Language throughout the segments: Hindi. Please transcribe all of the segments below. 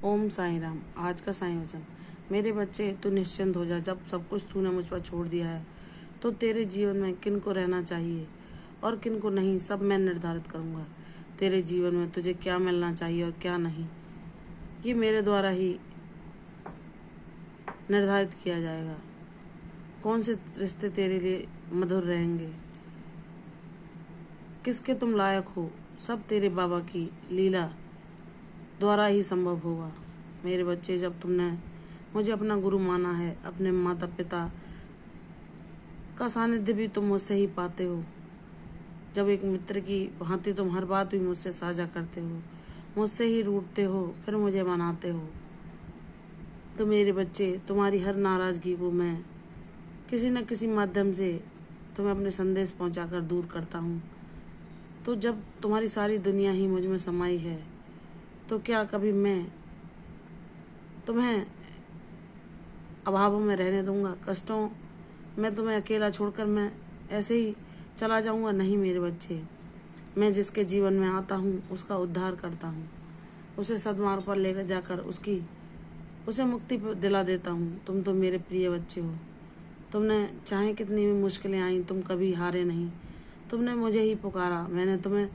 ओम साईं राम। आज का साईं वचन। मेरे बच्चे, तू निश्चिंत हो जा। जब सब कुछ तूने मुझ पर छोड़ दिया है तो तेरे जीवन में किन को रहना चाहिए और किन को नहीं, सब मैं निर्धारित करूंगा। तेरे जीवन में तुझे क्या मिलना चाहिए और क्या नहीं, ये मेरे द्वारा ही निर्धारित किया जाएगा। कौन से रिश्ते तेरे लिए मधुर रहेंगे, किसके तुम लायक हो, सब तेरे बाबा की लीला द्वारा ही संभव होगा। मेरे बच्चे, जब तुमने मुझे अपना गुरु माना है, अपने माता पिता का सानिध्य भी तुम मुझसे ही पाते हो। जब एक मित्र की भांति तुम हर बात भी मुझसे साझा करते हो, मुझसे ही रूठते हो, फिर मुझे मनाते हो। तो मेरे बच्चे, तुम्हारी हर नाराजगी को मैं किसी न किसी माध्यम से तुम्हें अपने संदेश पहुंचाकर दूर करता हूँ। तो जब तुम्हारी सारी दुनिया ही मुझ में समाई है, तो क्या कभी मैं तुम्हें अभावों में रहने दूंगा? कष्टों में तुम्हें अकेला छोड़कर मैं ऐसे ही चला जाऊंगा? नहीं मेरे बच्चे, मैं जिसके जीवन में आता हूँ उसका उद्धार करता हूँ, उसे सद्मार्ग पर लेकर जाकर उसे मुक्ति दिला देता हूँ। तुम तो मेरे प्रिय बच्चे हो। तुमने चाहे कितनी भी मुश्किलें आई, तुम कभी हारे नहीं। तुमने मुझे ही पुकारा, मैंने तुम्हें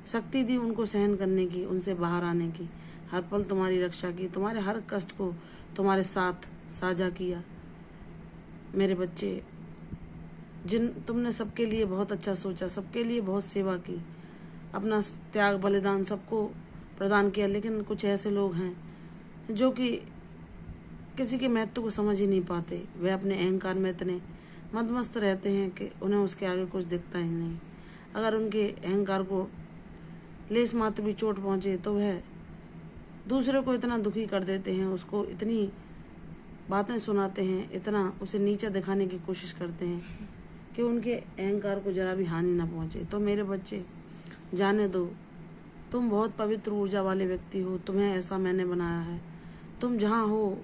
शक्ति दी उनको सहन करने की, उनसे बाहर आने की। हर पल तुम्हारी रक्षा की, तुम्हारे हर कष्ट को तुम्हारे साथ साझा किया। मेरे बच्चे, तुमने सबके लिए बहुत अच्छा सोचा, सबके लिए बहुत सेवा की, अपना त्याग बलिदान सबको प्रदान किया। लेकिन कुछ ऐसे लोग हैं जो कि किसी के महत्व को समझ ही नहीं पाते। वे अपने अहंकार में इतने मदमस्त रहते हैं कि उन्हें उसके आगे कुछ दिखता ही नहीं। अगर उनके अहंकार को लेस मात्र भी चोट पहुंचे तो वह दूसरे को इतना दुखी कर देते हैं, उसको इतनी बातें सुनाते हैं, इतना उसे नीचा दिखाने की कोशिश करते हैं कि उनके अहंकार को जरा भी हानि ना पहुंचे। तो मेरे बच्चे, जाने दो, तुम बहुत पवित्र ऊर्जा वाले व्यक्ति हो। तुम्हें ऐसा मैंने बनाया है। तुम जहाँ हो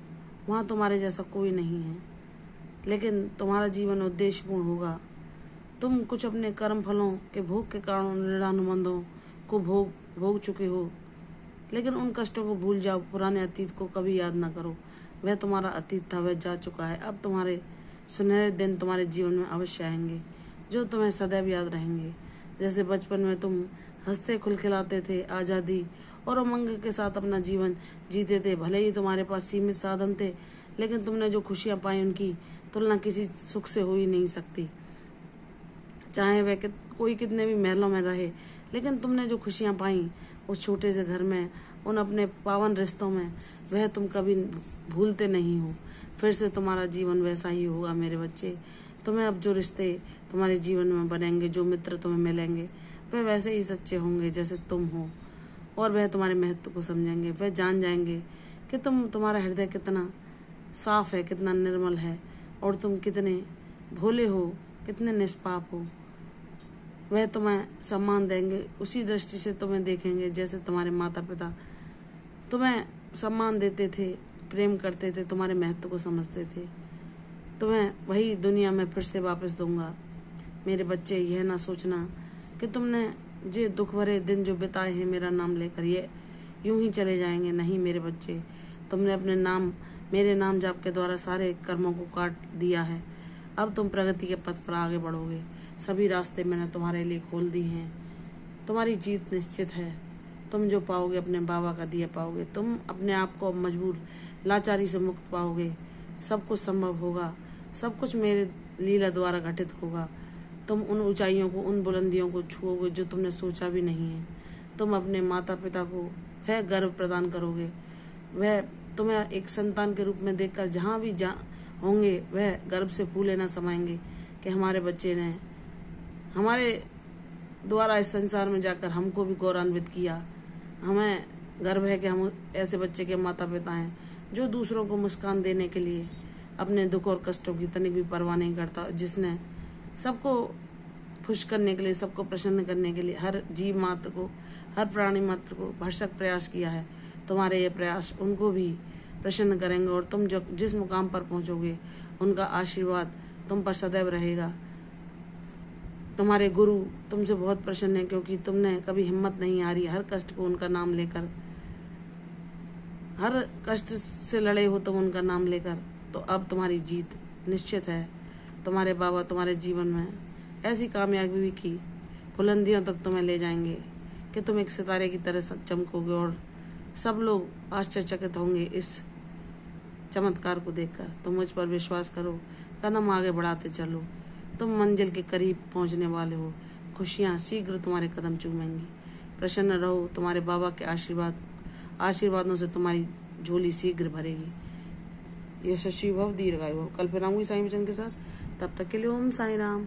वहाँ तुम्हारे जैसा कोई नहीं है, लेकिन तुम्हारा जीवन उद्देश्यपूर्ण होगा। तुम कुछ अपने कर्म फलों के भोग के कारण ऋणानुबंधों को भोग चुके हो, लेकिन उन कष्टों को भूल जाओ। पुराने अतीत को कभी याद ना करो। वह तुम्हारा अतीत था, वह जा चुका है। अब तुम्हारे सुनहरे दिन तुम्हारे जीवन में अवश्य आएंगे, जो तुम्हें सदैव याद रहेंगे। जैसे बचपन में तुम हंसते खुलखिलाते थे, आज़ादी और उमंग के साथ अपना जीवन जीते थे। भले ही तुम्हारे पास सीमित साधन थे, लेकिन तुमने जो खुशियां पाई उनकी तुलना किसी सुख से हो ही नहीं सकती। चाहे वह कोई कितने भी महलों में रहे, लेकिन तुमने जो खुशियां पाई उस छोटे से घर में, उन अपने पावन रिश्तों में, वह तुम कभी भूलते नहीं हो। फिर से तुम्हारा जीवन वैसा ही होगा मेरे बच्चे। तुम्हें अब जो रिश्ते तुम्हारे जीवन में बनेंगे, जो मित्र तुम्हें मिलेंगे, वह वैसे ही सच्चे होंगे जैसे तुम हो, और वह तुम्हारे महत्व को समझेंगे। वह जान जाएंगे कि तुम्हारा हृदय कितना साफ है, कितना निर्मल है, और तुम कितने भोले हो, कितने निष्पाप हो। वह तुम्हें सम्मान देंगे, उसी दृष्टि से तुम्हें देखेंगे जैसे तुम्हारे माता पिता तुम्हें सम्मान देते थे, प्रेम करते थे, तुम्हारे महत्व को समझते थे। तुम्हें वही दुनिया में फिर से वापस दूंगा। मेरे बच्चे, यह ना सोचना कि तुमने जो दुख भरे दिन जो बिताए हैं मेरा नाम लेकर, ये यूं ही चले जाएंगे। नहीं मेरे बच्चे, तुमने मेरे नाम जाप के द्वारा सारे कर्मों को काट दिया है। अब तुम प्रगति के पथ पर आगे बढ़ोगे। सभी रास्ते मैंने तुम्हारे लिए खोल दिए हैं। तुम्हारी जीत निश्चित है। तुम जो पाओगे अपने बाबा का दिया पाओगे। तुम अपने आप को मजबूर लाचारी से मुक्त पाओगे। सब कुछ संभव होगा, सब कुछ मेरे लीला द्वारा घटित होगा। तुम उन ऊंचाइयों को, उन बुलंदियों को छुओगे जो तुमने सोचा भी नहीं है। तुम अपने माता पिता को वह गर्व प्रदान करोगे। वह तुम्हें एक संतान के रूप में देखकर जहाँ भी होंगे, वह गर्व से फूले न समाएंगे कि हमारे बच्चे ने हमारे द्वारा इस संसार में जाकर हमको भी गौरवान्वित किया। हमें गर्व है कि हम ऐसे बच्चे के माता पिता हैं जो दूसरों को मुस्कान देने के लिए अपने दुख और कष्टों की तनिक भी परवाह नहीं करता, जिसने सबको खुश करने के लिए, सबको प्रसन्न करने के लिए हर जीव मात्र को, हर प्राणी मात्र को भरसक प्रयास किया है। तुम्हारे ये प्रयास उनको भी प्रसन्न करेंगे, और तुम जिस मुकाम पर पहुंचोगे उनका आशीर्वाद तुम पर सदैव रहेगा। तुम्हारे गुरु तुमसे बहुत प्रसन्न है, क्योंकि तुमने कभी हिम्मत नहीं हारी हर कष्ट को उनका नाम लेकर हर कष्ट से लड़े हो तुम उनका नाम लेकर, तो अब तुम्हारी जीत निश्चित है। तुम्हारे बाबा तुम्हारे जीवन में ऐसी कामयाबी की बुलंदियों तक तुम्हें ले जाएंगे कि तुम एक सितारे की तरह चमकोगे और सब लोग आश्चर्यचकित होंगे इस चमत्कार को देखकर। तुम मुझ पर विश्वास करो, कदम आगे बढ़ाते चलो, तुम मंजिल के करीब पहुंचने वाले हो। खुशियां शीघ्र तुम्हारे कदम चूमेंगी। प्रसन्न रहो, तुम्हारे बाबा के आशीर्वादों से तुम्हारी झोली शीघ्र भरेगी। यशस्वी भव, दीर्घायु भव। कल फिर आऊंगी साईं वचन के साथ, तब तक के लिए ओम साई राम।